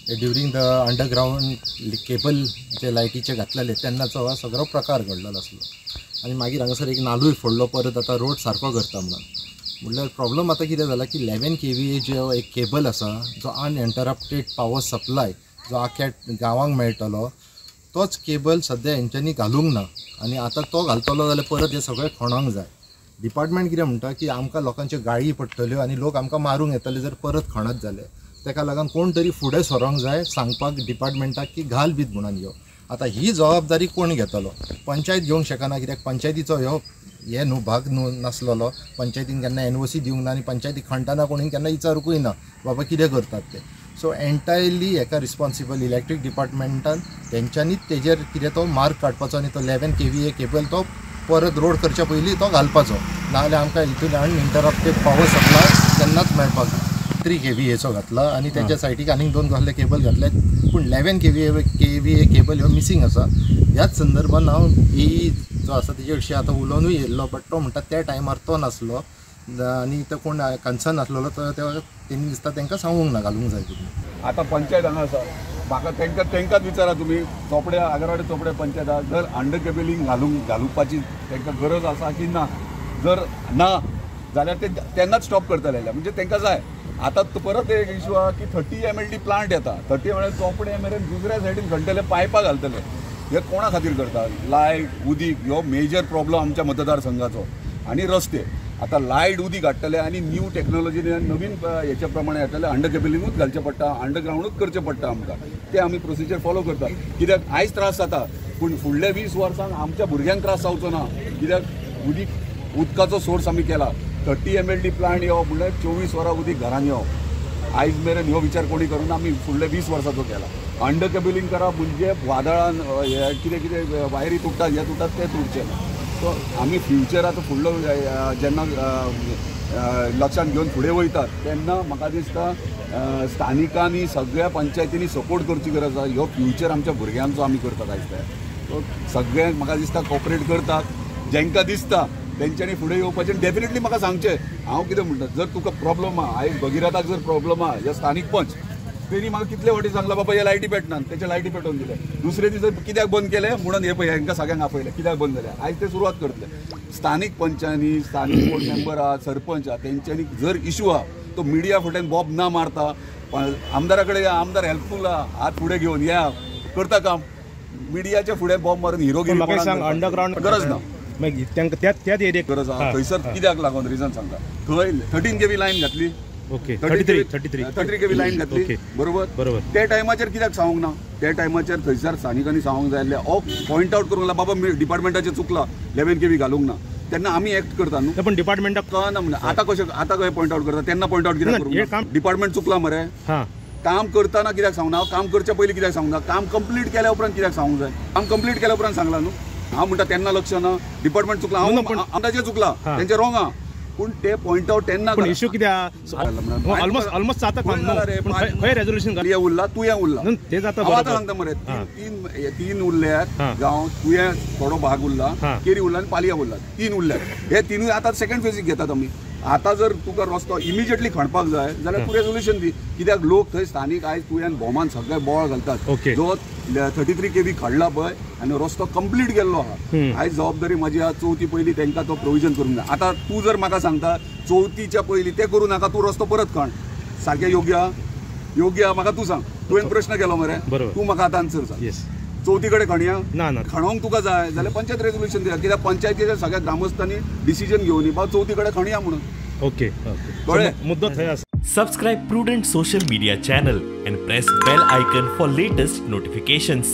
During the underground cable जे लायटीचे घातलेले तेन्नाचो सगळो प्रकार घडलेलो आसलो आनी मागीर हांगासर एक नालूय फोडलो परत आतां रोड सारको करता म्हणून प्रॉब्लम आतां कितें जाला की 11 kVA जो एक केबल आसा जो अनइंटरप्टेड पावर सप्लाय जो आख्या गांवांक मेळटलो तोच केबल सद्या हेंच्यांनी घालूंक ना आनी आतां तो घालतलो जाल्यार परत हे सगळें खणोंक जाय। डिपार्टमेंट कितें म्हणटा की आमकां लोकांच्यो गाळी पडटल्यो आनी लोक आमकां मारूंक येतले जर परत खणत जाले तेका लागून कोण तरी फुडें सरोंक जाय सांगपाक डिपार्टमेंटाक की घाल बीत म्हणून यो। आतां ही जबाबदारी कोण घेतलो? पंचायत घेवंक शकना कित्याक पंचायतीचो हे न्हू भाग न्हू नासलेलो। पंचायतीन केन्ना NOC दिवंक ना आनी पंचायती खणटाना कोणी केन्ना विचारूंकूय ना बाबा कितें करतात ते। सो एन्टायरली हेका रिस्पॉन्सिबल इलेक्ट्रीक डिपार्टमेंटान तेंच्यांनीच तेजेर कितें तो मार्क काडपाचो आनी तो 11 kVA केबल तो परत रोड करच्या पयलीं तो घालपाचो नाजाल्यार आमकां हितून अनइंटरप्टेड पावर सप्लाय तेन्नाच मेळपाक 3 kVAचो घातला आनी तेच्या सायडीक आनीक 2 कसले केबल घातले पूण 11 kVA केबल ह्यो मिसींग आसा। ह्याच संदर्भान हांव जो आसा तेजे विशीं आतां उलोवनूय येयल्लो बट तो म्हणटा त्या टायमार तो नासलो आनी तो कोण कन्सर्न आसलेलो तो तेणी दिसता तांकां सांगूंक ना घालूंक जाय कितें। आतां पंचायत हांगा आसा म्हाका तेंकांच विचारा तुमी चोपडे आगरवाडी चोपडे पंचायत जर अंडर केबलिंग घालूपाची तांकां गरज आसा की ना जर ना जाल्यार ते तेन्नाच स्टॉप करतले म्हणजे तांकां जाय। आतां परत एक इशू आहा की 30 MLD प्लांट येता 30 MLD चोपडे मेरेन दुसऱ्या सायडीन घडटले पायपां घालतले हे कोणा खातीर करता? लायट उदीक ह्यो मेजर प्रॉब्लम आमच्या मतदारसंघाचो आनी रस्ते। आतां लायट उदीक हाडटले आनी न्यू टॅक्नॉलॉजीन नवीन हेच्या प्रमाणे हाडटले अंडर केबलिंगूच घालचें पडटा अंडरग्रावंडूच करचें पडटा आमकां ते आमी प्रोसिजर फॉलो करता कित्याक आयज त्रास जाता पूण फुडल्या 20 वर्सांक आमच्या भुरग्यांक त्रास जावचो ना कित्याक उदकाचो सोर्स आमी केला 30 MLD प्लांट येवप म्हणल्यार 24 वरां उदीक घरान येवप आयज मेरेन ह्यो विचार कोणी करून आमी फुडल्या 20 वर्सांचो केला। अंडर केबलिंग करप म्हणजे वादळान कितें कितें वायरी तुटतात हे तुटतात ते तुटचे सो आमी फ्युचर आतां फुडलो जेन्ना लक्षांत घेवन फुडें वयतात तेन्ना म्हाका दिसता स्थानिकांनी सगळ्या पंचायतींनी सपोर्ट करची गरज आसा। ह्यो फ्युचर आमच्या भुरग्यांचो आमी करतात आयज ते सो सगळे म्हाका दिसता कॉपरेट करतात जेंकां दिसता तेंच्यांनी फुडें येवपाचें डेफिनेटली म्हाका सांगचें। हांव कितें म्हणटा जर तुका प्रॉब्लम आहा आयज भगिरथाक जर प्रॉब्लम आहा हे स्थानीक पंच तेणी म्हाका कितले फावटी सांगला बाबा हे लायटी पेटनात तेचे लायटी पेटोवन दिले दुसरे दीस कित्याक बंद केले म्हणून हे पळय हांकां सगळ्यांक आपयले कित्याक बंद जाले आयज ते सुरवात करतले। स्थानीक पंचांनी स्थानीक बोर्ड मेंबर आहा सरपंच आहा तेंच्यांनी जर इशू आहा तो मिडिया फुड्यान बॉब ना मारता आमदारा कडेन आमदार हेल्पफूल आहा हात फुडें घेवन या करता काम मिडियाच्या फुडें बॉब मारून हिरोगिरी अंडरग्रावंड गरज ना त्याच एरियाक गरज आहा थंयसर कित्याक लागून रिजन सांगता थंय 13 kV लायन घातली ओके 33 kV लायन घातली बरोबर त्या टायमाचेर कित्याक सांगूंक ना त्या टायमाचेर थंयसर स्थानिकांनी सांगूंक जाय आसलें पॉयंट आउट करूंक बाबा डिपार्टमेंटाचें चुकलां 11 kV घालूंक ना तेन्ना आमी एक्ट करता न्हू पण डिपार्टमेंटाक कळना म्हणून आतां कशें पॉयंट आउट करता तेन्ना पॉयंट आउट कित्याक करूंक डिपार्टमेंट चुकला मरे काम करताना कित्याक सांगना काम करच्या पयलीं कित्याक सांगना काम कंप्लीट केल्या उपरांत कित्याक सांगूंक जाय काम कंप्लीट केल्या उपरांत सांगला न्हू हांव म्हणटा तेन्ना लक्ष ना डिपार्टमेंट चुकला हांव आमदाचे चुकला तेंचे रॉंग आहा पूण ते पॉयंट आउट तेन्ना इश्यू कित्याक ऑलमोस्ट जाता खंय रेजोल्युशन हे उरला तुवें उरला ते जाता आतां सांगता मरे तीन उरल्यात गांव तुवें थोडो भाग उरला केरी उरला आनी पालया उरला 3 उरल्यात हे तिनूय आतां सेकंड फेजीक घेतात आमी। आतां जर तुका रस्तो इमिजिएटली खणपाक जाय जाल्यार तूं रेजोल्युशन दी कित्याक लोक थंय स्थानीक आयज तुवें भोवमान सगळे बोवाळ घालतात जो 33 kV खडला पळय आनी रस्तो कंप्लीट गेल्लो आहा आयज जबाबदारी म्हाजी आहा चवथी पयलीं तांकां तो प्रोविजन करूंक जाय। आतां तूं जर म्हाका सांगता चवथीच्या पयलीं ते करूं नाका तूं रस्तो परत खण सारकें योग्य आहा म्हाका तूं सांग तुवें प्रश्न केलो मरे तूं म्हाका आतां आन्सर सांग चवथी कडेन खणया खणोवंक तुका जाय जाल्यार पंचायत रेजोल्युशन दिया कित्याक पंचायतीच्या सगळ्या ग्रामस्थांनी डिसिजन घेवन बाबा चवथी कडेन खणया म्हणून ओके मुद्दो थंय आसा। Subscribe Prudent social media channel and press bell icon for latest notifications.